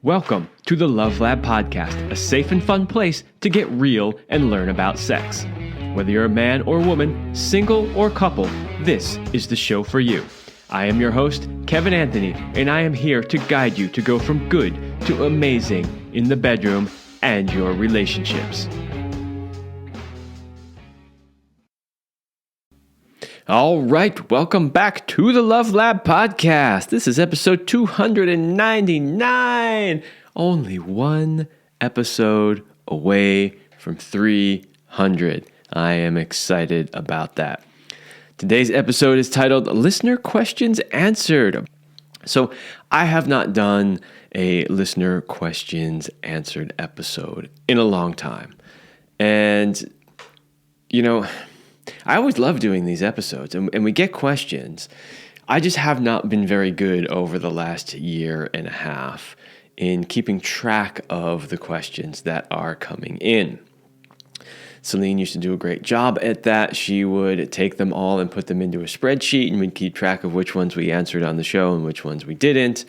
Welcome to the Love Lab Podcast, a safe and fun place to get real and learn about sex. Whether you're a man or woman, single or couple, this is the show for you. I am your host, Kevin Anthony, and I am here to guide you to go from good to amazing in the bedroom and your relationships. All right, welcome back to the Love Lab Podcast. This is episode 299. Only one episode away from 300. I am excited about that. Today's episode is titled Listener Questions Answered. So I have not done a Listener Questions Answered episode in a long time. And, I always love doing these episodes, and we get questions. I just have not been very good over the last year and a half in keeping track of the questions that are coming in. Celine used to do a great job at that. She would take them all and put them into a spreadsheet, and we'd keep track of which ones we answered on the show and which ones we didn't.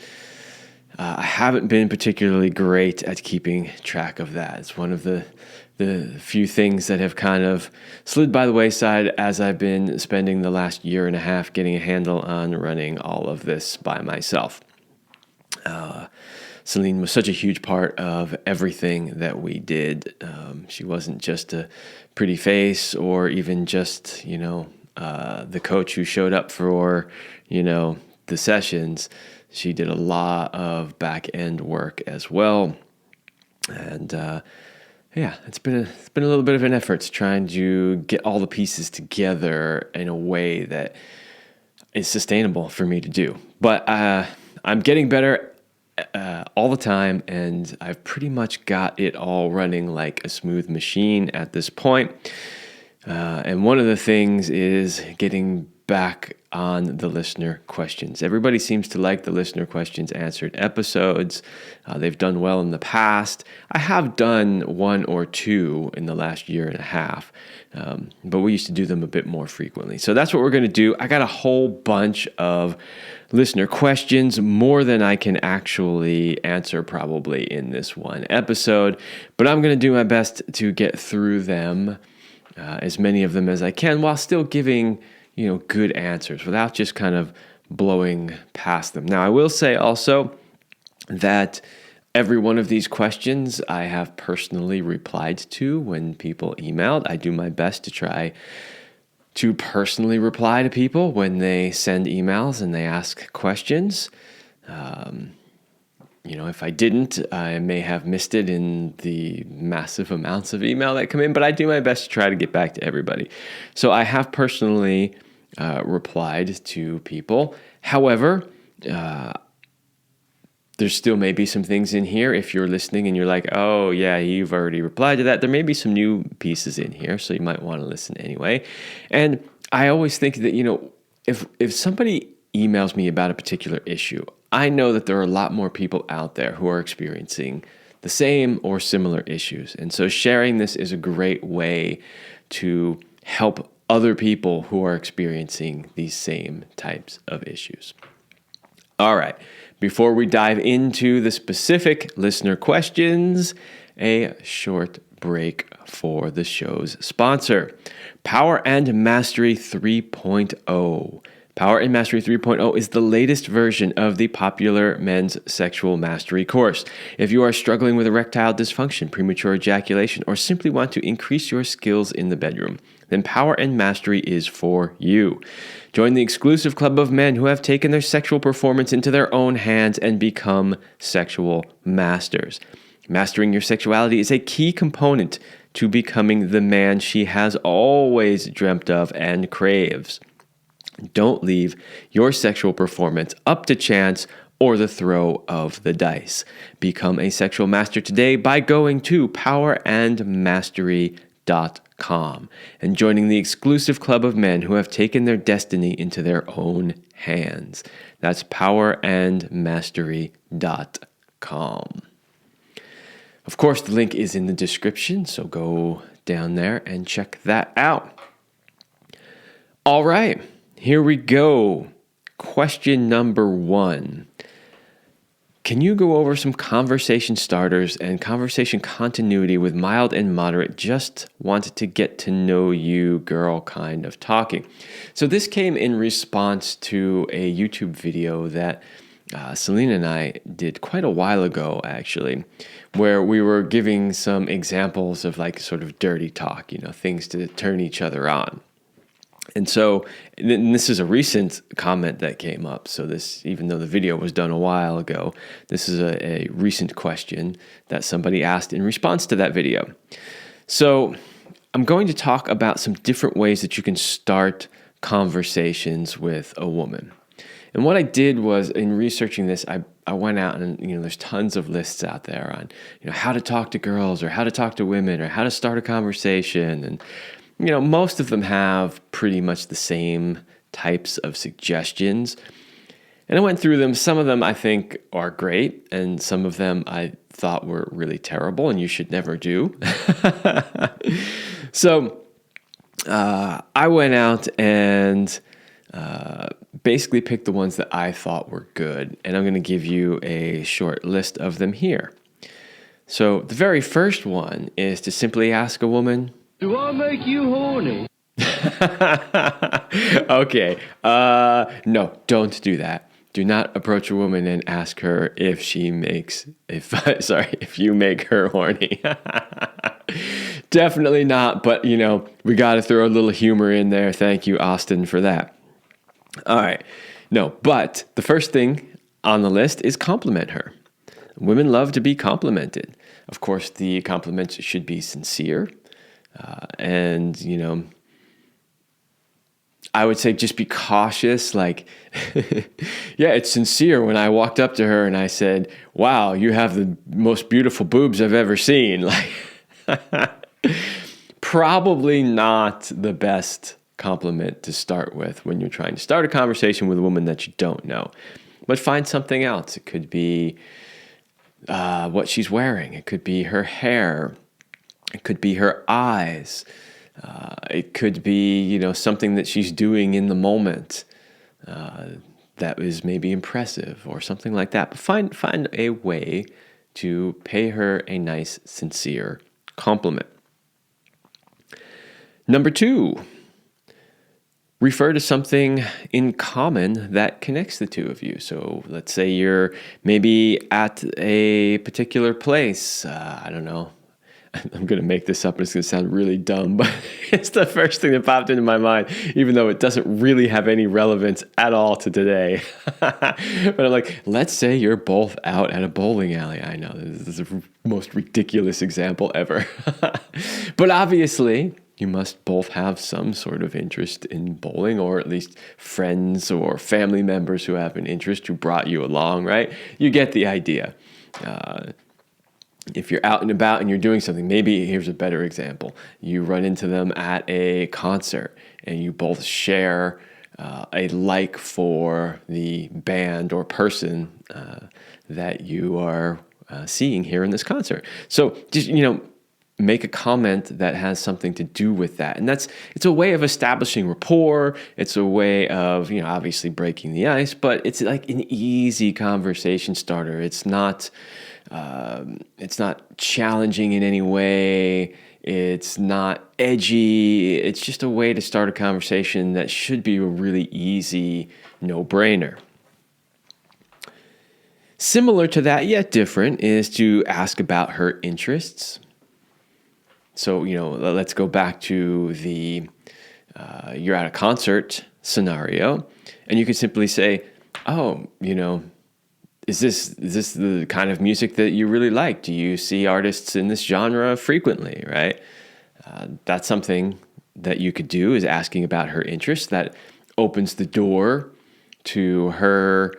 I haven't been particularly great at keeping track of that. It's one of the few things that have kind of slid by the wayside as I've been spending the last year and a half getting a handle on running all of this by myself. Celine was such a huge part of everything that we did. She wasn't just a pretty face or even just, the coach who showed up for, the sessions. She did a lot of back-end work as well. And, it's been a little bit of an effort trying to get all the pieces together in a way that is sustainable for me to do. But I'm getting better all the time, and I've pretty much got it all running like a smooth machine at this point. And one of the things is getting back on the listener questions. Everybody seems to like the listener questions answered episodes. They've done well in the past. I have done one or two in the last year and a half, but we used to do them a bit more frequently. So that's what we're going to do. I got a whole bunch of listener questions, more than I can actually answer probably in this one episode, but I'm going to do my best to get through them, as many of them as I can, while still giving good answers without just kind of blowing past them. Now, I will say also that every one of these questions I have personally replied to when people emailed. I do my best to try to personally reply to people when they send emails and they ask questions. If I didn't, I may have missed it in the massive amounts of email that come in, but I do my best to try to get back to everybody. So I have personally replied to people. However, there still may be some things in here. If you're listening and you're like, oh yeah, you've already replied to that, there may be some new pieces in here, so you might want to listen anyway. And I always think that, if somebody emails me about a particular issue, I know that there are a lot more people out there who are experiencing the same or similar issues. And so sharing this is a great way to help other people who are experiencing these same types of issues. All right, before we dive into the specific listener questions, a short break for the show's sponsor, Power and Mastery 3.0. Power and Mastery 3.0 is the latest version of the popular men's sexual mastery course. If you are struggling with erectile dysfunction, premature ejaculation, or simply want to increase your skills in the bedroom, then Power and Mastery is for you. Join the exclusive club of men who have taken their sexual performance into their own hands and become sexual masters. Mastering your sexuality is a key component to becoming the man she has always dreamt of and craves. Don't leave your sexual performance up to chance or the throw of the dice. Become a sexual master today by going to powerandmastery.com and joining the exclusive club of men who have taken their destiny into their own hands. That's powerandmastery.com. Of course, the link is in the description, so go down there and check that out. All right. Here we go. Question number 1. Can you go over some conversation starters and conversation continuity with mild and moderate, just wanted to get to know you girl kind of talking? So this came in response to a YouTube video that Selena and I did quite a while ago, actually, where we were giving some examples of like sort of dirty talk, things to turn each other on. And so, and this is a recent comment that came up. So this, even though the video was done a while ago, this is a recent question that somebody asked in response to that video. So I'm going to talk about some different ways that you can start conversations with a woman. And what I did was, in researching this, I went out and, there's tons of lists out there on, how to talk to girls or how to talk to women or how to start a conversation. And most of them have pretty much the same types of suggestions. And I went through them. Some of them I think are great, and some of them I thought were really terrible and you should never do. So I went out and basically picked the ones that I thought were good. And I'm going to give you a short list of them here. So the very first one is to simply ask a woman, "Do I make you horny?" Okay. No, don't do that. Do not approach a woman and ask her if you make her horny. Definitely not. But, we got to throw a little humor in there. Thank you, Austin, for that. All right. No, but the first thing on the list is compliment her. Women love to be complimented. Of course, the compliments should be sincere. And, I would say just be cautious. Like, yeah, it's sincere when I walked up to her and I said, "Wow, you have the most beautiful boobs I've ever seen." Like, probably not the best compliment to start with when you're trying to start a conversation with a woman that you don't know. But find something else. It could be what she's wearing. It could be her hair. It could be her eyes. It could be, something that she's doing in the moment that is maybe impressive or something like that. But find a way to pay her a nice, sincere compliment. Number 2, refer to something in common that connects the two of you. So let's say you're maybe at a particular place. I don't know. I'm going to make this up and it's going to sound really dumb, but it's the first thing that popped into my mind, even though it doesn't really have any relevance at all to today. But I'm like, let's say you're both out at a bowling alley. I know this is the most ridiculous example ever. But obviously, you must both have some sort of interest in bowling, or at least friends or family members who have an interest who brought you along, right? You get the idea. If you're out and about and you're doing something, maybe here's a better example. You run into them at a concert and you both share a like for the band or person that you are seeing here in this concert. So just, make a comment that has something to do with that. And it's a way of establishing rapport. It's a way of, obviously breaking the ice, but it's like an easy conversation starter. It's not challenging in any way. It's not edgy. It's just a way to start a conversation that should be a really easy no-brainer. Similar to that, yet different, is to ask about her interests. So, let's go back to the you're at a concert scenario, and you could simply say, "Oh, is this the kind of music that you really like? Do you see artists in this genre frequently?" Right? That's something that you could do, is asking about her interests. That opens the door to her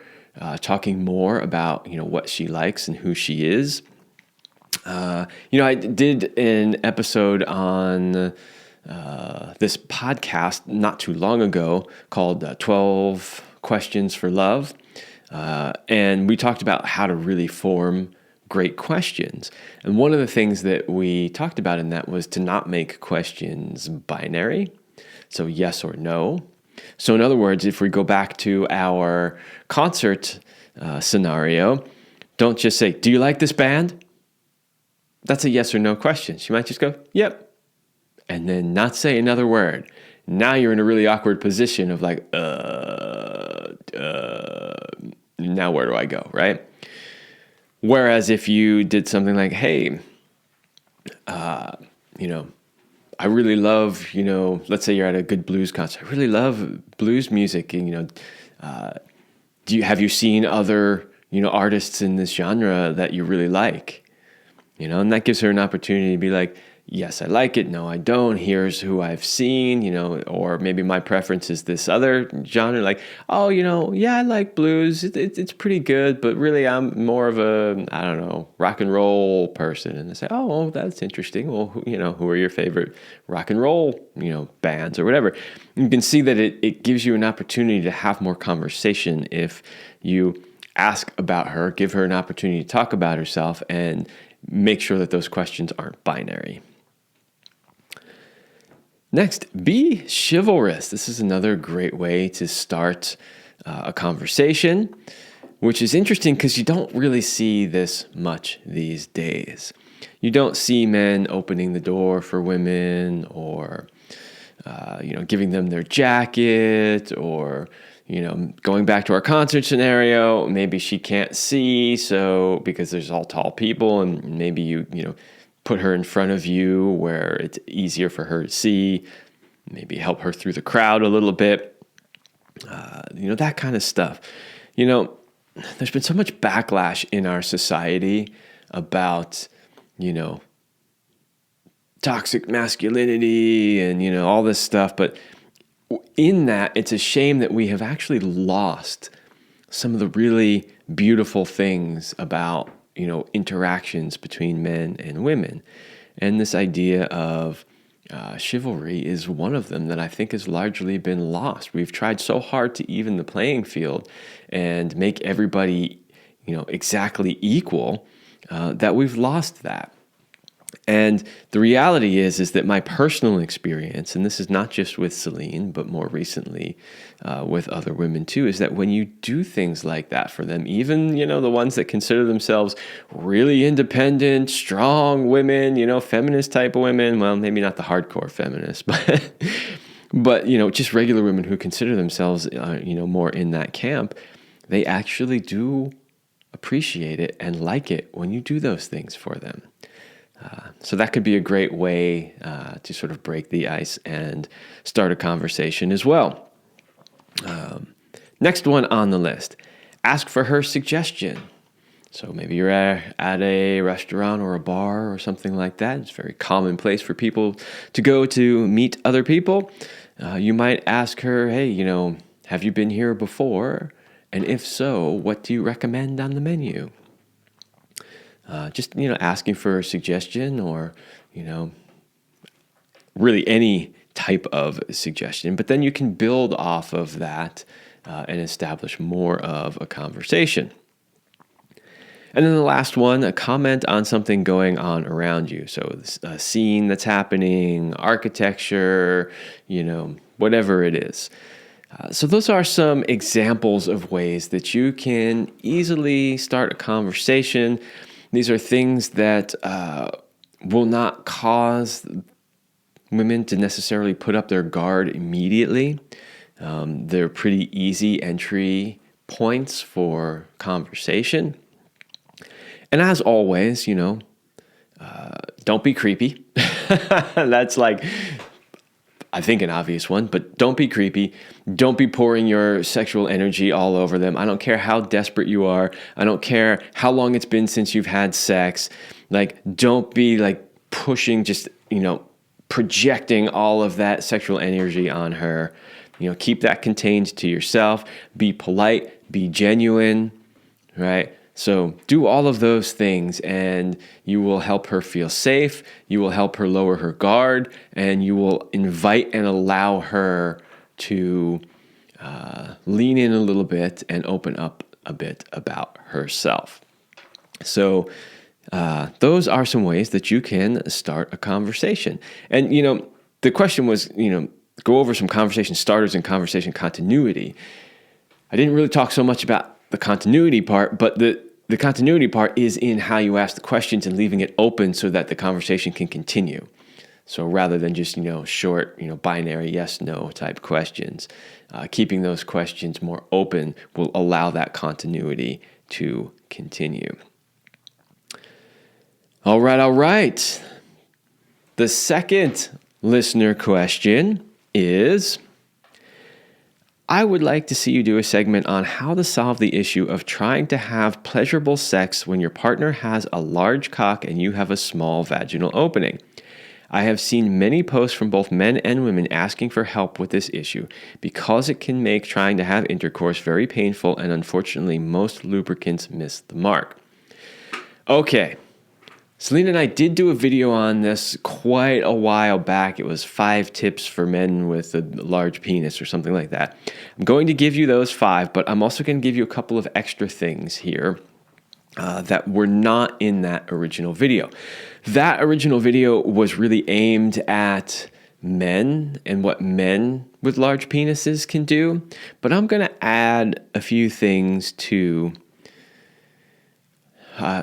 talking more about what she likes and who she is. I did an episode on this podcast not too long ago called 12 Questions for Love. And we talked about how to really form great questions. And one of the things that we talked about in that was to not make questions binary. So yes or no. So in other words, if we go back to our concert scenario, Don't just say, do you like this band? That's a yes or no question. She might just go, yep. And then not say another word. Now you're in a really awkward position of like, now where do I go, right? Whereas if you did something like, hey, I really love, let's say you're at a good blues concert. I really love blues music. And, have you seen other, artists in this genre that you really like? And that gives her an opportunity to be like, yes, I like it. No, I don't. Here's who I've seen, or maybe my preference is this other genre. Like, oh, yeah, I like blues. It's pretty good, but really I'm more of a, I don't know, rock and roll person. And they say, oh, that's interesting. Well, who are your favorite rock and roll, bands or whatever? You can see that it gives you an opportunity to have more conversation if you ask about her, give her an opportunity to talk about herself, and make sure that those questions aren't binary. Next, be chivalrous. This is another great way to start a conversation, which is interesting because you don't really see this much these days. You don't see men opening the door for women or, giving them their jacket or, going back to our concert scenario, maybe she can't see, so because there's all tall people and maybe you put her in front of you where it's easier for her to see, maybe help her through the crowd a little bit, that kind of stuff. There's been so much backlash in our society about, toxic masculinity and, all this stuff. But in that, it's a shame that we have actually lost some of the really beautiful things about interactions between men and women. And this idea of chivalry is one of them that I think has largely been lost. We've tried so hard to even the playing field and make everybody, exactly equal, that we've lost that. And the reality is that my personal experience, and this is not just with Celine, but more recently with other women too, is that when you do things like that for them, even, the ones that consider themselves really independent, strong women, feminist type of women, well, maybe not the hardcore feminists, but just regular women who consider themselves, more in that camp, they actually do appreciate it and like it when you do those things for them. So that could be a great way to sort of break the ice and start a conversation as well. Next one on the list, ask for her suggestion. So maybe you're at a restaurant or a bar or something like that. It's a very common place for people to go to meet other people. You might ask her, hey, have you been here before? And if so, what do you recommend on the menu? Just, asking for a suggestion or, really any type of suggestion. But then you can build off of that and establish more of a conversation. And then the last one, a comment on something going on around you. So a scene that's happening, architecture, whatever it is. So those are some examples of ways that you can easily start a conversation. These are things that will not cause women to necessarily put up their guard immediately. They're pretty easy entry points for conversation. And as always, don't be creepy. That's like, I think, an obvious one, but don't be creepy. Don't be pouring your sexual energy all over them. I don't care how desperate you are. I don't care how long it's been since you've had sex. Like, don't be like pushing, just, projecting all of that sexual energy on her. Keep that contained to yourself. Be polite, be genuine, right? So do all of those things and you will help her feel safe, you will help her lower her guard, and you will invite and allow her to lean in a little bit and open up a bit about herself. So those are some ways that you can start a conversation. And, the question was, go over some conversation starters and conversation continuity. I didn't really talk so much about the continuity part, but the continuity part is in how you ask the questions and leaving it open so that the conversation can continue. So rather than just, short, binary yes, no type questions, keeping those questions more open will allow that continuity to continue. All right. The second listener question is, I would like to see you do a segment on how to solve the issue of trying to have pleasurable sex when your partner has a large cock and you have a small vaginal opening. I have seen many posts from both men and women asking for help with this issue because it can make trying to have intercourse very painful, and unfortunately most lubricants miss the mark. Okay. Selena and I did do a video on this quite a while back. It was 5 tips for men with a large penis or something like that. I'm going to give you those 5, but I'm also going to give you a couple of extra things here that were not in that original video. That original video was really aimed at men and what men with large penises can do, but I'm going to add a few things to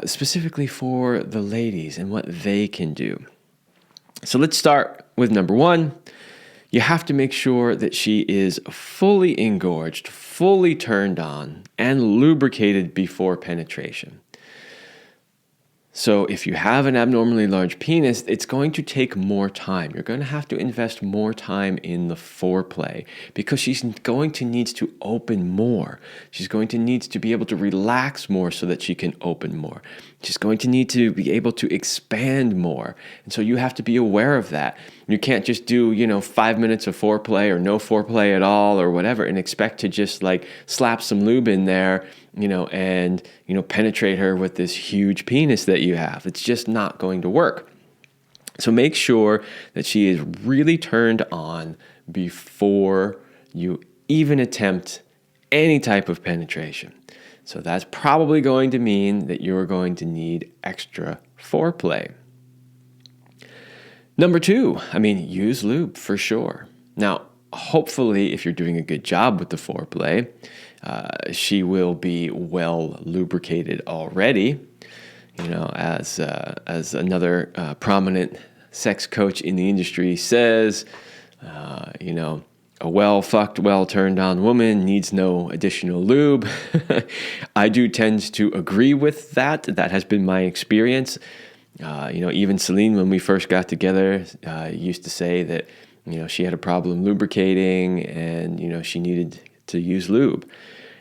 specifically for the ladies and what they can do. So let's start with number 1. You have to make sure that she is fully engorged, fully turned on, and lubricated before penetration. So if you have an abnormally large penis, it's going to take more time. You're going to have to invest more time in the foreplay because she's going to need to open more. She's going to need to be able to relax more so that she can open more. She's going to need to be able to expand more. And so you have to be aware of that. You can't just do, 5 minutes of foreplay or no foreplay at all or whatever and expect to just slap some lube in there, and penetrate her with this huge penis that you have. It's just not going to work. So make sure that she is really turned on before you even attempt any type of penetration. So that's probably going to mean that you're going to need extra foreplay. Number 2, use lube for sure. Now, hopefully, if you're doing a good job with the foreplay, she will be well lubricated already. As another prominent sex coach in the industry says, a well-fucked, well-turned-on woman needs no additional lube. I do tend to agree with that. That has been my experience. Even Celine, when we first got together, used to say that, she had a problem lubricating and, she needed to use lube.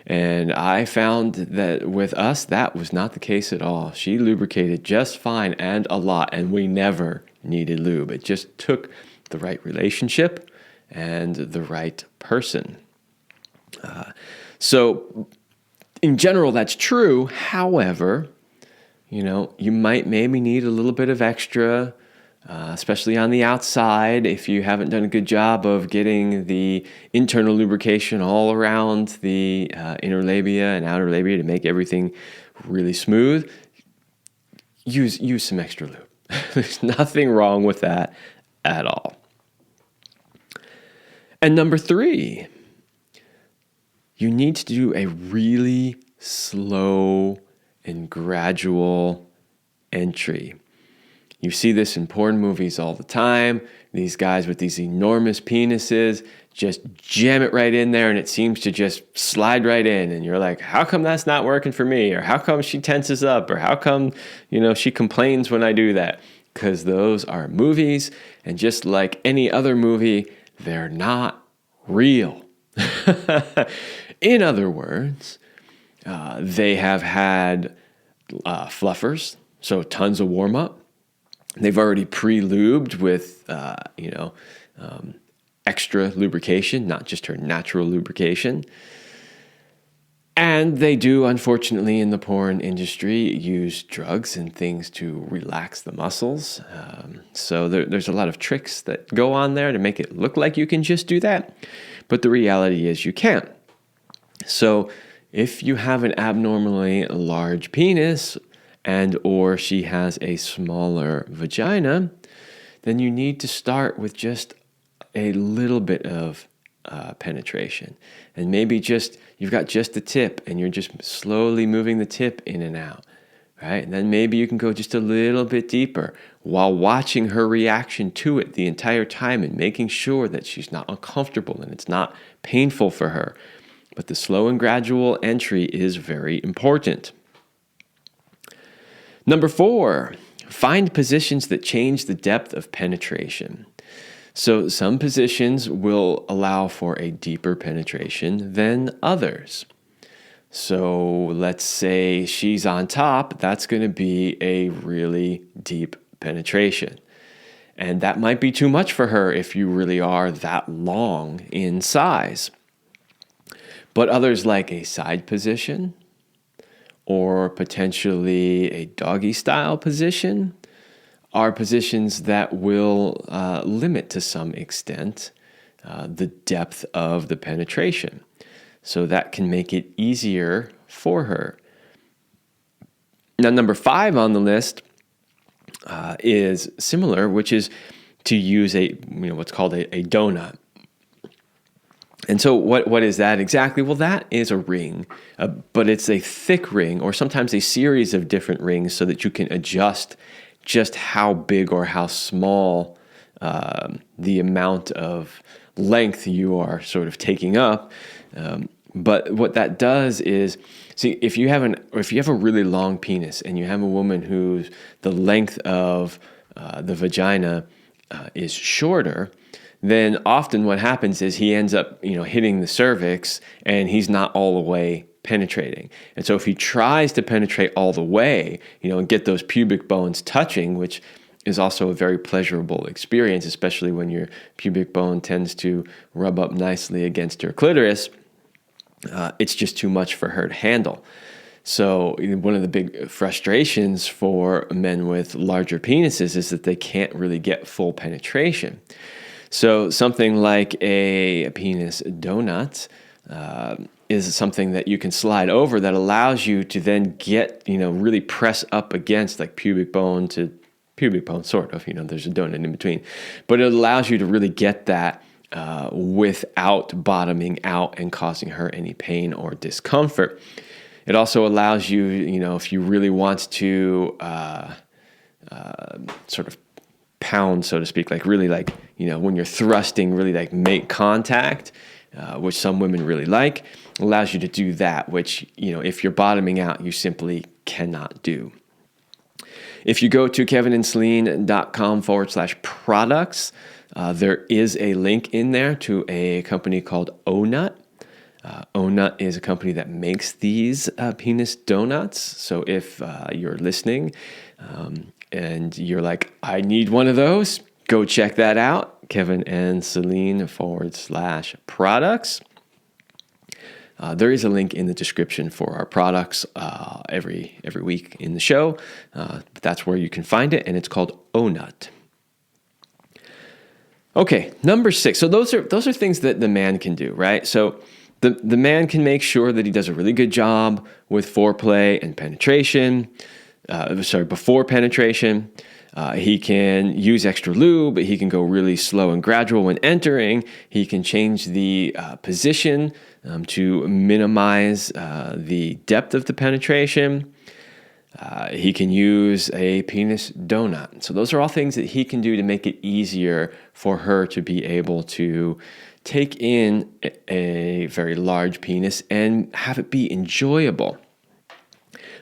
And I found that with us, that was not the case at all. She lubricated just fine and a lot, and we never needed lube. It just took the right relationship and the right person. So in general, that's true. However, you might maybe need a little bit of extra, especially on the outside, if you haven't done a good job of getting the internal lubrication all around the inner labia and outer labia to make everything really smooth. Use some extra lube. There's nothing wrong with that at all. And number 3, you need to do a really slow and gradual entry. You see this in porn movies all the time. These guys with these enormous penises just jam it right in there and it seems to just slide right in. And you're like, how come that's not working for me? Or how come she tenses up? Or how come, she complains when I do that? Because those are movies. And just like any other movie, they're not real. In other words, they have had fluffers, so tons of warm-up. They've already pre-lubed with, extra lubrication, not just her natural lubrication. And they do, unfortunately, in the porn industry, use drugs and things to relax the muscles. So there's a lot of tricks that go on there to make it look like you can just do that. But the reality is you can't. So if you have an abnormally large penis and or she has a smaller vagina, then you need to start with just a little bit of penetration. And maybe you've got just the tip and you're just slowly moving the tip in and out, right? And then maybe you can go just a little bit deeper while watching her reaction to it the entire time and making sure that she's not uncomfortable and it's not painful for her. But the slow and gradual entry is very important. Number 4, find positions that change the depth of penetration. So some positions will allow for a deeper penetration than others. So let's say she's on top, that's going to be a really deep penetration. And that might be too much for her if you really are that long in size. But others like a side position or potentially a doggy style position are positions that will limit to some extent the depth of the penetration. So that can make it easier for her. Now, number 5 on the list is similar, which is to use what's called a donut. And so what is that exactly? Well, that is a ring, but it's a thick ring or sometimes a series of different rings so that you can adjust just how big or how small the amount of length you are sort of taking up. But what that does is, see, if you have a really long penis and you have a woman whose the length of the vagina is shorter, then often what happens is he ends up, hitting the cervix and he's not all the way penetrating. And so if he tries to penetrate all the way, and get those pubic bones touching, which is also a very pleasurable experience, especially when your pubic bone tends to rub up nicely against your clitoris, it's just too much for her to handle. So one of the big frustrations for men with larger penises is that they can't really get full penetration. So something like a penis donut is something that you can slide over that allows you to then get, really press up against like pubic bone to pubic bone, sort of, there's a donut in between. But it allows you to really get that without bottoming out and causing her any pain or discomfort. It also allows you, if you really want to sort of pound, so to speak, like really like, when you're thrusting, really like make contact, which some women really like, allows you to do that, which, if you're bottoming out, you simply cannot do. If you go to kevinandceline.com/products, there is a link in there to a company called O-Nut. O-Nut is a company that makes these penis donuts. So if you're listening and you're like, I need one of those, go check that out. kevinandceline.com/products. There is a link in the description for our products every week in the show. That's where you can find it, and it's called O-Nut. Okay, number 6. So those are things that the man can do, right? So the man can make sure that he does a really good job with foreplay and penetration. Before penetration. He can use extra lube, but he can go really slow and gradual when entering. He can change the position to minimize the depth of the penetration. He can use a penis donut. So those are all things that he can do to make it easier for her to be able to take in a very large penis and have it be enjoyable.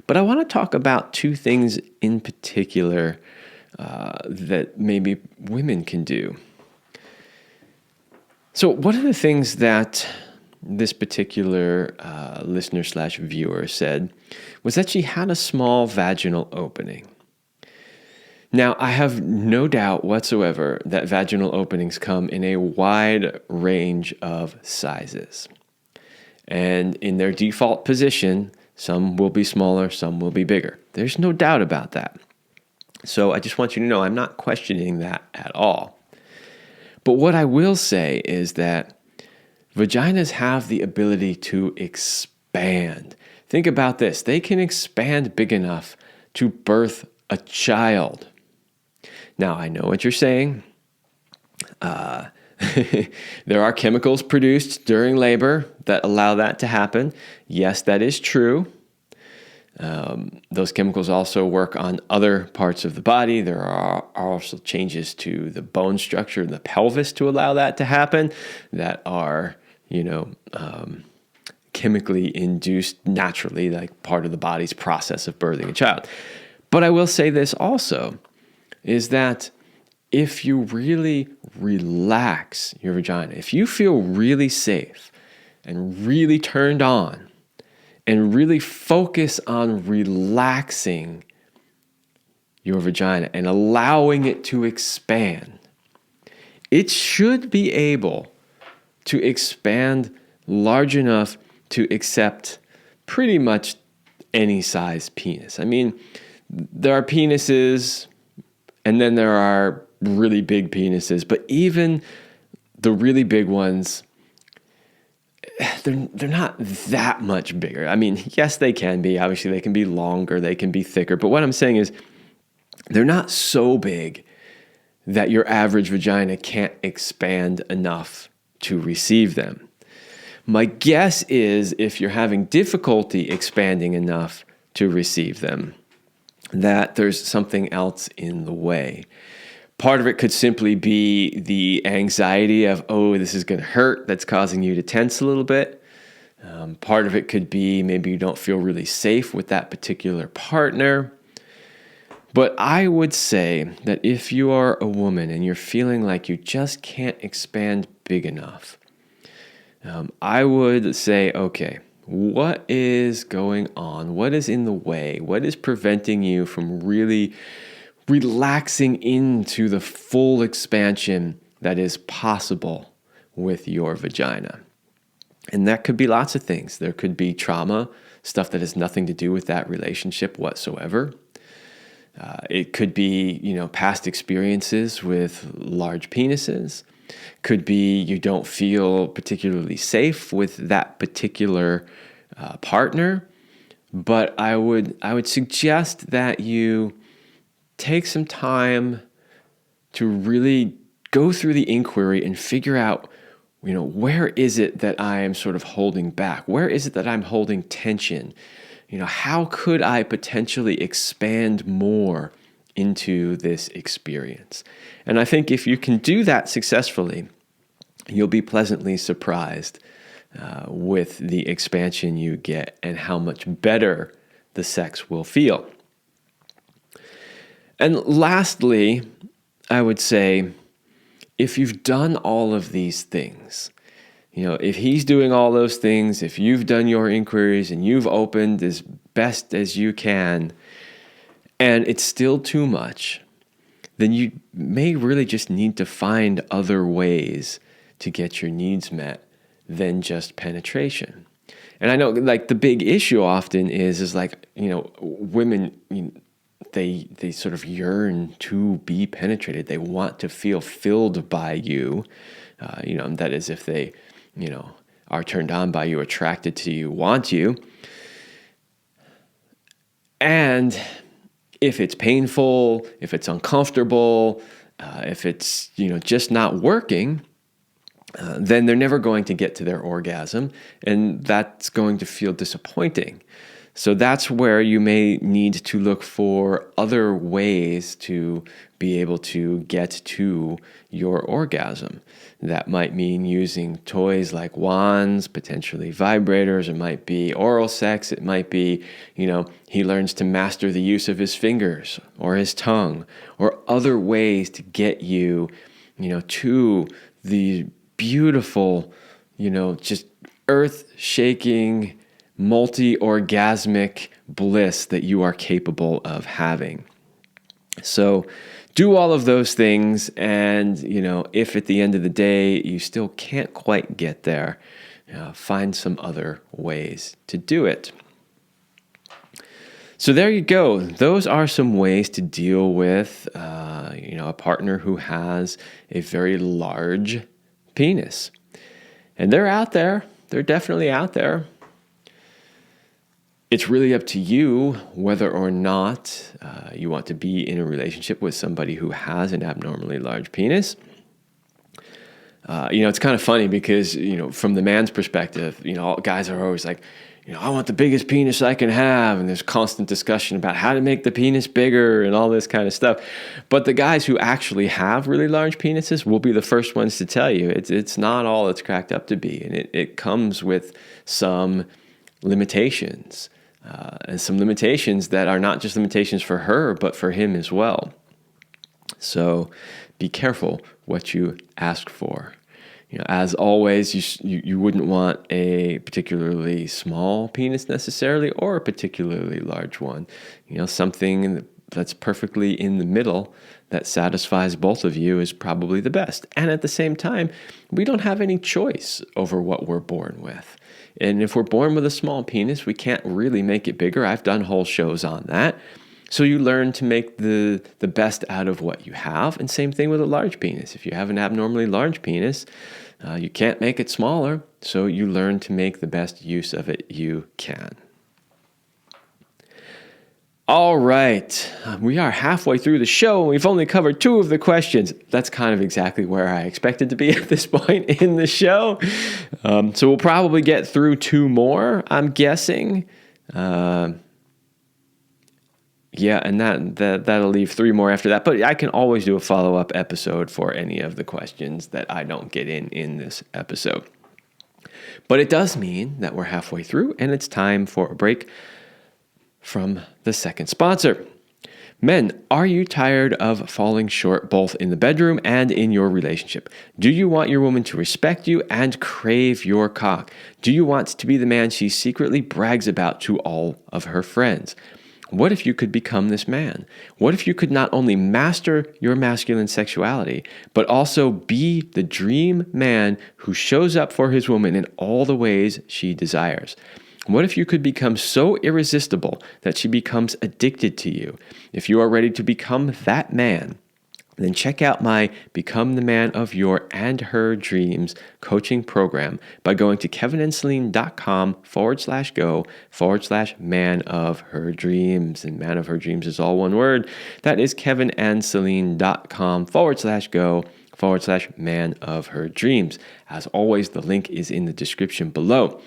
But I want to talk about 2 things in particular that maybe women can do. So one of the things that this particular listener/viewer said was that she had a small vaginal opening. Now, I have no doubt whatsoever that vaginal openings come in a wide range of sizes. And in their default position, some will be smaller, some will be bigger. There's no doubt about that. So I just want you to know I'm not questioning that at all. But what I will say is that vaginas have the ability to expand. Think about this. They can expand big enough to birth a child. Now, I know what you're saying. There are chemicals produced during labor that allow that to happen. Yes, that is true. Those chemicals also work on other parts of the body. There are also changes to the bone structure in the pelvis to allow that to happen that are, chemically induced naturally, like part of the body's process of birthing a child. But I will say this also, is that if you really relax your vagina, if you feel really safe and really turned on and really focus on relaxing your vagina and allowing it to expand, it should be able to expand large enough to accept pretty much any size penis. I mean, there are penises and then there are really big penises, but even the really big ones, they're not that much bigger. I mean, yes, they can be. Obviously, they can be longer, they can be thicker. But what I'm saying is they're not so big that your average vagina can't expand enough to receive them. My guess is if you're having difficulty expanding enough to receive them, that there's something else in the way. Part of it could simply be the anxiety of, oh, this is going to hurt, that's causing you to tense a little bit. Part of it could be maybe you don't feel really safe with that particular partner. But I would say that if you are a woman and you're feeling like you just can't expand big enough, I would say, okay, what is going on? What is in the way? What is preventing you from really relaxing into the full expansion that is possible with your vagina? And that could be lots of things. There could be trauma, stuff that has nothing to do with that relationship whatsoever. It could be, past experiences with large penises. Could be you don't feel particularly safe with that particular partner. But I would suggest that you take some time to really go through the inquiry and figure out, where is it that I am sort of holding back? Where is it that I'm holding tension? How could I potentially expand more into this experience? And I think if you can do that successfully, you'll be pleasantly surprised with the expansion you get and how much better the sex will feel. And lastly, I would say, if you've done all of these things, if he's doing all those things, if you've done your inquiries and you've opened as best as you can, and it's still too much, then you may really just need to find other ways to get your needs met than just penetration. And I know, like, the big issue often is like, women, they sort of yearn to be penetrated. They want to feel filled by you. That is, if they, are turned on by you, attracted to you, want you. And if it's painful, if it's uncomfortable, if it's, just not working, then they're never going to get to their orgasm, and that's going to feel disappointing. So that's where you may need to look for other ways to be able to get to your orgasm. That might mean using toys like wands, potentially vibrators. It might be oral sex. It might be, he learns to master the use of his fingers or his tongue, or other ways to get you, to the beautiful, just earth-shaking, multi-orgasmic bliss that you are capable of having. So do all of those things, and if at the end of the day you still can't quite get there, find some other ways to do it. So there you go. Those are some ways to deal with a partner who has a very large penis. And they're out there. They're definitely out there. It's really up to you whether or not you want to be in a relationship with somebody who has an abnormally large penis. It's kind of funny because, from the man's perspective, all guys are always like, I want the biggest penis I can have. And there's constant discussion about how to make the penis bigger and all this kind of stuff. But the guys who actually have really large penises will be the first ones to tell you it's not all it's cracked up to be. And it comes with some limitations, and some limitations that are not just limitations for her, but for him as well. So be careful what you ask for. As always, you wouldn't want a particularly small penis necessarily, or a particularly large one. Something that's perfectly in the middle that satisfies both of you is probably the best. And at the same time, we don't have any choice over what we're born with. And if we're born with a small penis, we can't really make it bigger. I've done whole shows on that. So you learn to make the best out of what you have. And same thing with a large penis. If you have an abnormally large penis, you can't make it smaller. So you learn to make the best use of it you can. All right. We are halfway through the show, and we've only covered 2 of the questions. That's kind of exactly where I expected to be at this point in the show. So we'll probably get through 2 more, I'm guessing. Yeah, and that'll leave 3 more after that. But I can always do a follow-up episode for any of the questions that I don't get in this episode. But it does mean that we're halfway through, and it's time for a break from the second sponsor. Men, are you tired of falling short both in the bedroom and in your relationship? Do you want your woman to respect you and crave your cock? Do you want to be the man she secretly brags about to all of her friends? What if you could become this man? What if you could not only master your masculine sexuality, but also be the dream man who shows up for his woman in all the ways she desires? What if you could become so irresistible that she becomes addicted to you? If you are ready to become that man, then check out my Become the Man of Your and Her Dreams coaching program by going to kevinandceline.com/go/man of her dreams. And man of her dreams is all one word. That is kevinandceline.com/go/man of her dreams. As always, the link is in the description below.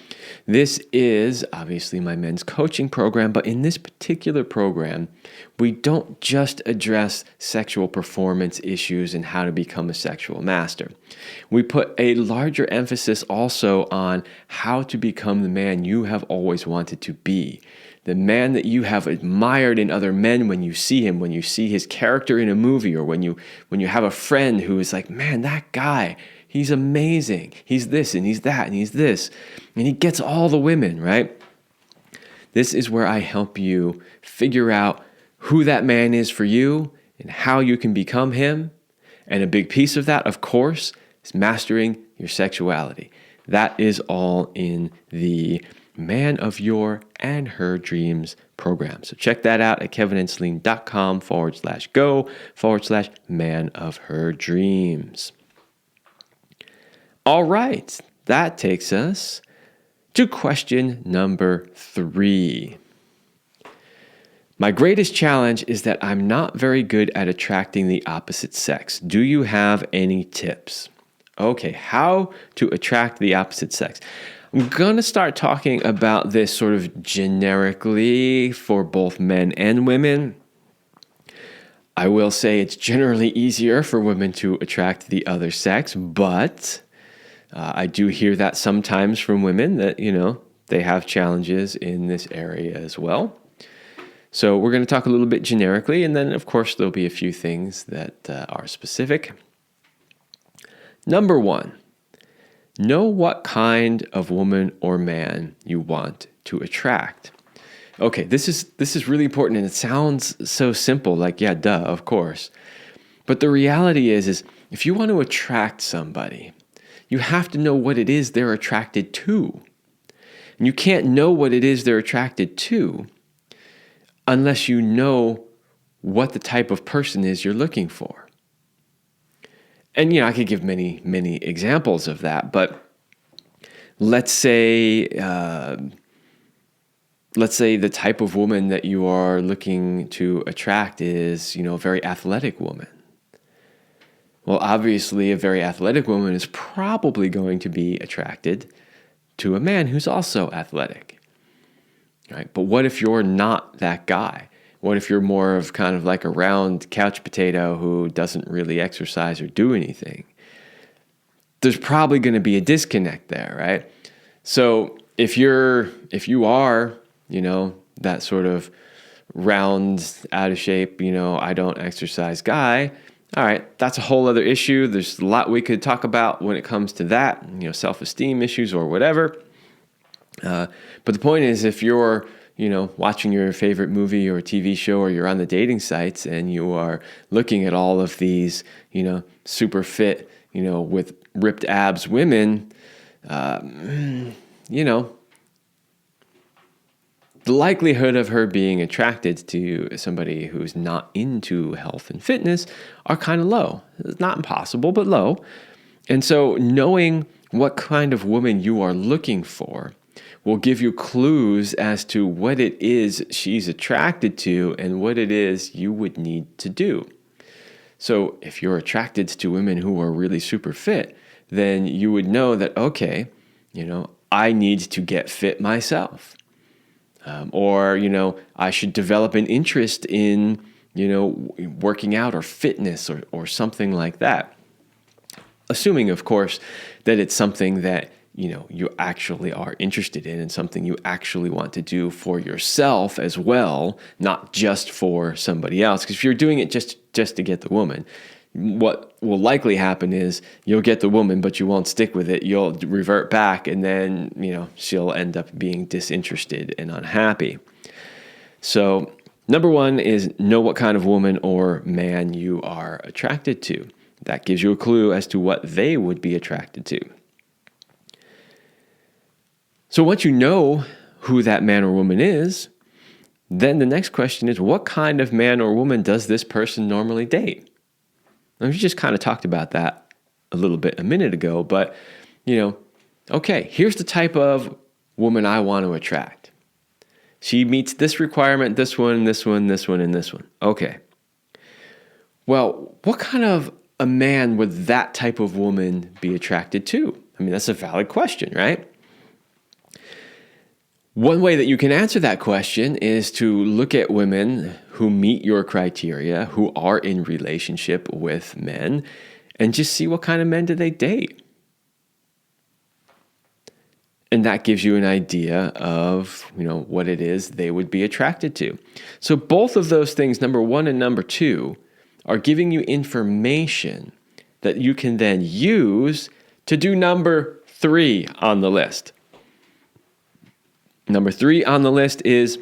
This is obviously my men's coaching program, but in this particular program, we don't just address sexual performance issues and how to become a sexual master. We put a larger emphasis also on how to become the man you have always wanted to be. The man that you have admired in other men when you see him, when you see his character in a movie, or when you have a friend who is like, man, that guy, he's amazing. He's this and he's that and he's this. And he gets all the women, right? This is where I help you figure out who that man is for you and how you can become him. And a big piece of that, of course, is mastering your sexuality. That is all in the Man of Your and Her Dreams program. So check that out at kevinandceline.com/go/man of her dreams. All right, that takes us to question number 3. My greatest challenge is that I'm not very good at attracting the opposite sex. Do you have any tips? Okay, how to attract the opposite sex. I'm going to start talking about this sort of generically for both men and women. I will say it's generally easier for women to attract the other sex, but I do hear that sometimes from women that, they have challenges in this area as well. So we're going to talk a little bit generically, and then, of course, there'll be a few things that are specific. Number 1, know what kind of woman or man you want to attract. Okay, this is really important, and it sounds so simple, like, yeah, duh, of course. But the reality is if you want to attract somebody, you have to know what it is they're attracted to. And you can't know what it is they're attracted to unless you know what the type of person is you're looking for. And, I could give many, many examples of that, but let's say the type of woman that you are looking to attract is, a very athletic woman. Well, obviously, a very athletic woman is probably going to be attracted to a man who's also athletic, right? But what if you're not that guy? What if you're more of kind of like a round couch potato who doesn't really exercise or do anything? There's probably going to be a disconnect there, right? So if you are, that sort of round, out of shape, I don't exercise guy, all right, that's a whole other issue. There's a lot we could talk about when it comes to that, self-esteem issues or whatever. But the point is, if you're, watching your favorite movie or TV show, or you're on the dating sites and you are looking at all of these, super fit, with ripped abs women, the likelihood of her being attracted to somebody who's not into health and fitness are kind of low. It's not impossible, but low. And so knowing what kind of woman you are looking for will give you clues as to what it is she's attracted to and what it is you would need to do. So if you're attracted to women who are really super fit, then you would know that, okay, I need to get fit myself. Or I should develop an interest in, working out or fitness or something like that. Assuming, of course, that it's something that, you actually are interested in and something you actually want to do for yourself as well, not just for somebody else. Because if you're doing it just to get the woman, what will likely happen is you'll get the woman, but you won't stick with it. You'll revert back, and then, she'll end up being disinterested and unhappy. So number one is know what kind of woman or man you are attracted to. That gives you a clue as to what they would be attracted to. So once you know who that man or woman is, then the next question is, what kind of man or woman does this person normally date? We just kind of talked about that a little bit a minute ago, but, okay, here's the type of woman I want to attract. She meets this requirement, this one, this one, this one, and this one. Okay. Well, what kind of a man would that type of woman be attracted to? I mean, that's a valid question, right? One way that you can answer that question is to look at women who meet your criteria, who are in relationship with men, and just see what kind of men do they date. And that gives you an idea of, what it is they would be attracted to. So both of those things, number one and number two, are giving you information that you can then use to do number three on the list. Number three on the list is,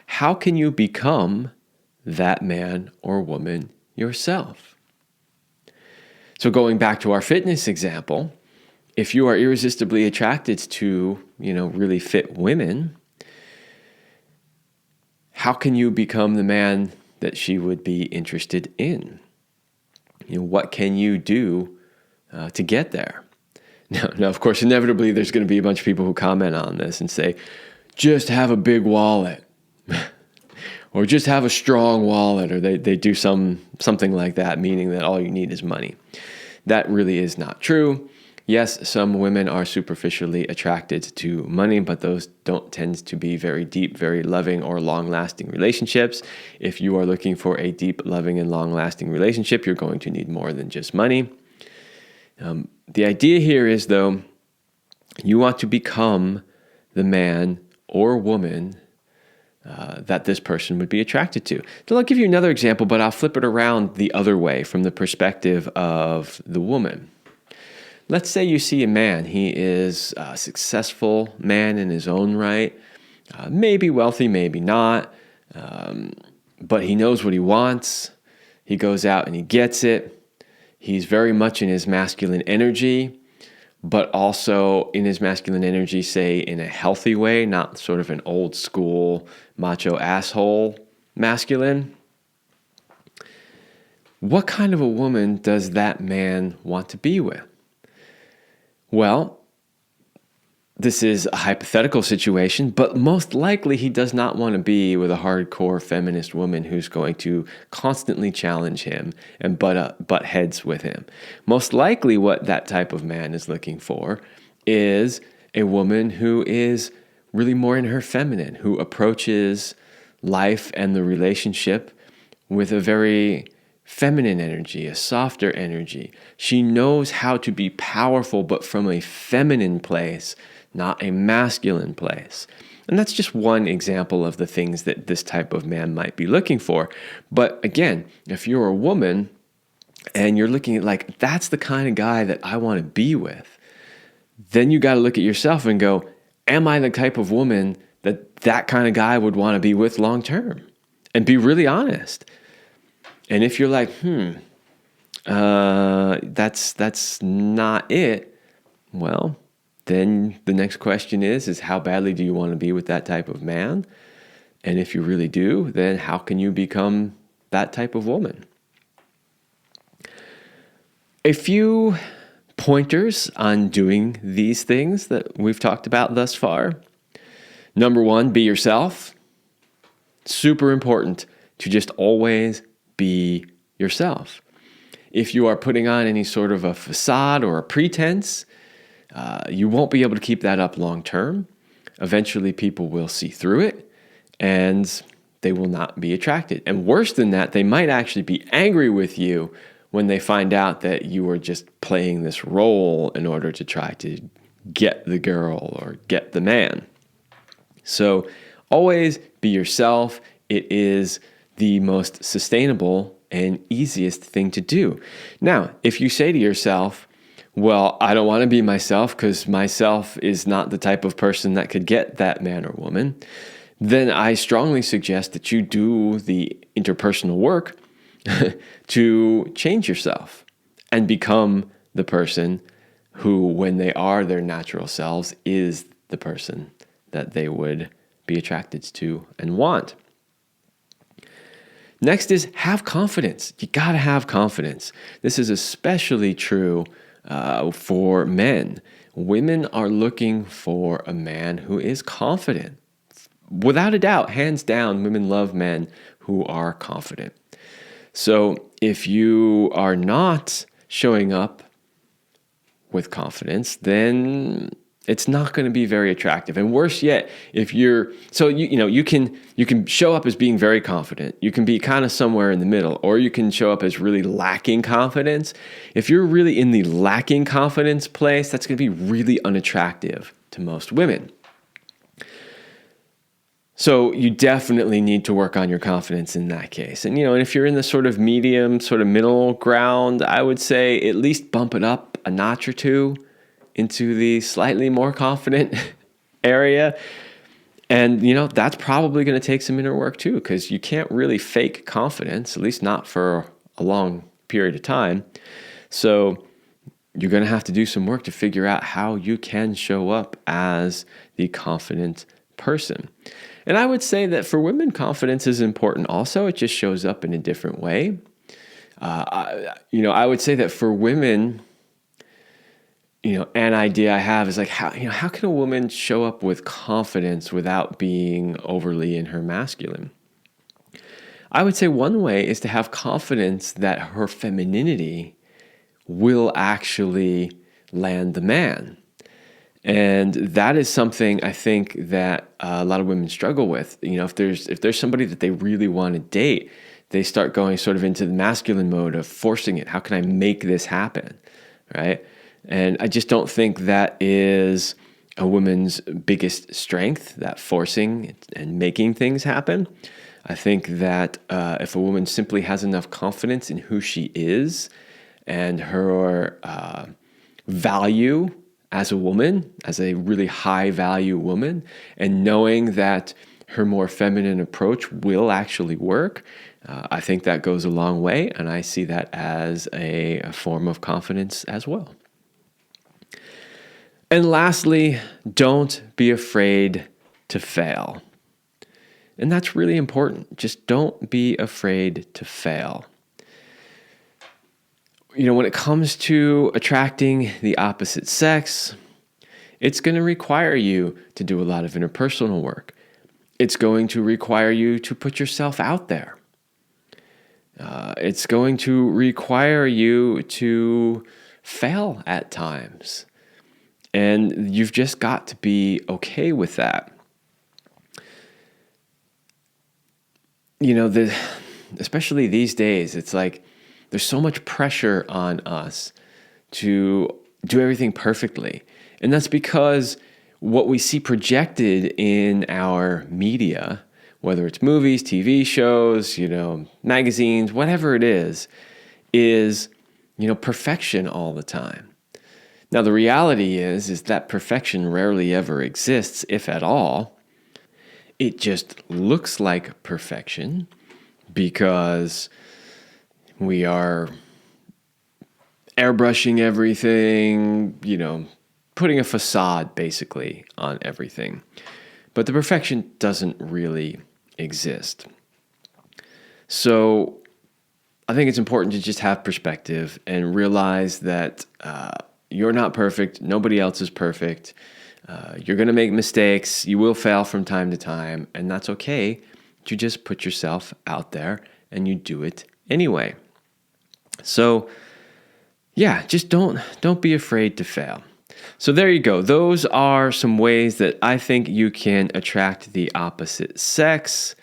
how can you become that man or woman yourself? So going back to our fitness example, if you are irresistibly attracted to, really fit women, how can you become the man that she would be interested in? What can you do to get there? Now, of course, inevitably, there's going to be a bunch of people who comment on this and say, just have a big wallet, or just have a strong wallet, or they do something like that, meaning that all you need is money. That really is not true. Yes, some women are superficially attracted to money, but those don't tend to be very deep, very loving, or long-lasting relationships. If you are looking for a deep, loving, and long-lasting relationship, you're going to need more than just money. The idea here is, though, you want to become the man or woman that this person would be attracted to. So I'll give you another example, but I'll flip it around the other way from the perspective of the woman. Let's say you see a man. He is a successful man in his own right, maybe wealthy, maybe not, but he knows what he wants. He goes out and he gets it. He's very much in his masculine energy, but also in his masculine energy, say, in a healthy way, not sort of an old school macho asshole masculine. What kind of a woman does that man want to be with? Well, this is a hypothetical situation, but most likely he does not want to be with a hardcore feminist woman who's going to constantly challenge him and butt heads with him. Most likely what that type of man is looking for is a woman who is really more in her feminine, who approaches life and the relationship with a very feminine energy, a softer energy. She knows how to be powerful, but from a feminine place, not a masculine place. And that's just one example of the things that this type of man might be looking for. But again, if you're a woman and you're looking at like, that's the kind of guy that I want to be with, then you got to look at yourself and go, am I the type of woman that kind of guy would want to be with long term? And be really honest. And if you're like, that's not it, well, then the next question is how badly do you want to be with that type of man? And if you really do, then how can you become that type of woman? A few pointers on doing these things that we've talked about thus far. Number one, be yourself. Super important to just always be yourself. If you are putting on any sort of a facade or a pretense, you won't be able to keep that up long term. Eventually, people will see through it and they will not be attracted. And worse than that, they might actually be angry with you when they find out that you are just playing this role in order to try to get the girl or get the man. So always be yourself. It is the most sustainable and easiest thing to do. Now, if you say to yourself, well, I don't want to be myself because myself is not the type of person that could get that man or woman, then I strongly suggest that you do the interpersonal work to change yourself and become the person who, when they are their natural selves, is the person that they would be attracted to and want. Next is have confidence. You got to have confidence. This is especially true for men. Women are looking for a man who is confident. Without a doubt, hands down, women love men who are confident. So if you are not showing up with confidence, then it's not going to be very attractive. And worse yet, if you're, so you can show up as being very confident. You can be kind of somewhere in the middle, or you can show up as really lacking confidence. If you're really in the lacking confidence place, that's going to be really unattractive to most women. So you definitely need to work on your confidence in that case. And, and if you're in the sort of medium, sort of middle ground, I would say at least bump it up a notch or two into the slightly more confident area. And, that's probably going to take some inner work too, because you can't really fake confidence, at least not for a long period of time. So you're going to have to do some work to figure out how you can show up as the confident person. And I would say that for women, confidence is important also. It just shows up in a different way. I would say that for women, an idea I have is like how can a woman show up with confidence without being overly in her masculine? I would say one way is to have confidence that her femininity will actually land the man. And that is something I think that a lot of women struggle with. If there's somebody that they really want to date, they start going sort of into the masculine mode of forcing it. How can I make this happen, right? And I just don't think that is a woman's biggest strength, that forcing and making things happen. I think that if a woman simply has enough confidence in who she is and her value as a woman, as a really high value woman, and knowing that her more feminine approach will actually work, I think that goes a long way, and I see that as a form of confidence as well. And lastly, don't be afraid to fail. And that's really important. Just don't be afraid to fail. When it comes to attracting the opposite sex, It's going to require you to do a lot of interpersonal work. It's going to require you to put yourself out there. It's going to require you to fail at times. And you've just got to be okay with that. Especially these days, it's like there's so much pressure on us to do everything perfectly. And that's because what we see projected in our media, whether it's movies, TV shows, magazines, whatever it is, perfection all the time. Now, the reality is that perfection rarely ever exists, if at all. It just looks like perfection because we are airbrushing everything, putting a facade basically on everything. But the perfection doesn't really exist. So I think it's important to just have perspective and realize that you're not perfect. Nobody else is perfect. You're going to make mistakes. You will fail from time to time, and that's okay. You just put yourself out there and you do it anyway. So, yeah, just don't be afraid to fail. So there you go. Those are some ways that I think you can attract the opposite sex.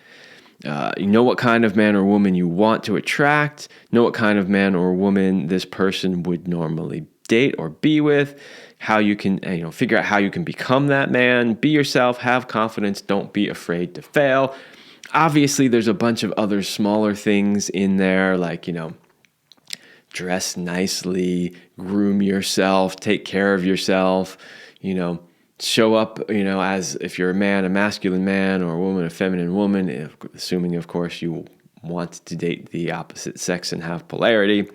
You know what kind of man or woman you want to attract. Know what kind of man or woman this person would normally date or be with. How you can figure out how you can become that man. Be yourself. Have confidence. Don't be afraid to fail. Obviously, there's a bunch of other smaller things in there, like dress nicely, groom yourself, take care of yourself, show up, as if you're a man, a masculine man, or a woman, a feminine woman, assuming, of course, you want to date the opposite sex and have polarity.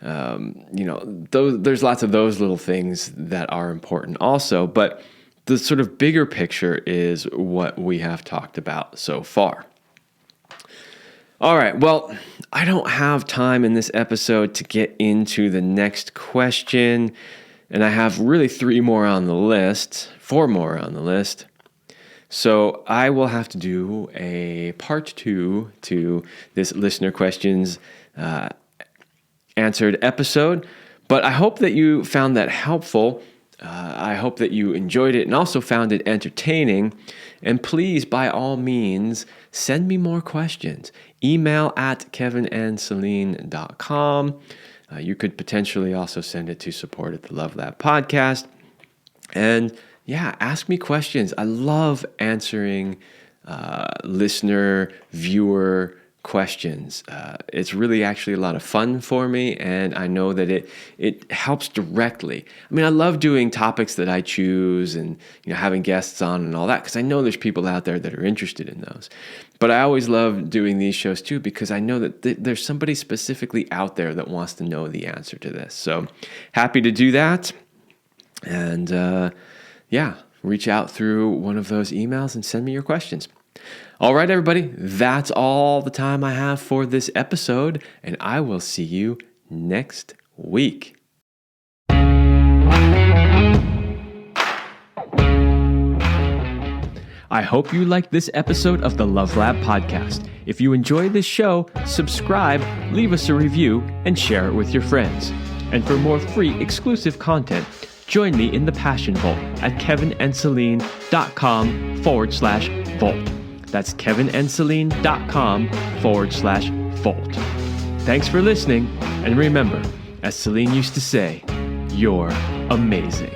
There's lots of those little things that are important also, but the sort of bigger picture is what we have talked about so far. All right, well, I don't have time in this episode to get into the next question, and I have really 4 more on the list. So I will have to do a part 2 to this listener questions answered episode, but I hope that you found that helpful. I hope that you enjoyed it and also found it entertaining. And please, by all means, send me more questions. Email at kevinandceline.com. You could potentially also send it to support at the Love Lab podcast. And yeah, ask me questions. I love answering listener, viewer questions. It's really actually a lot of fun for me, and I know that it helps directly. I mean, I love doing topics that I choose and having guests on and all that, because I know there's people out there that are interested in those. But I always love doing these shows too, because I know that there's somebody specifically out there that wants to know the answer to this. So happy to do that. And reach out through one of those emails and send me your questions. All right, everybody, that's all the time I have for this episode, and I will see you next week. I hope you liked this episode of the Love Lab podcast. If you enjoyed this show, subscribe, leave us a review, and share it with your friends. And for more free, exclusive content, join me in the Passion Vault at kevinandceline.com/vault. That's kevinandceline.com/vault. Thanks for listening, and remember, as Celine used to say, you're amazing.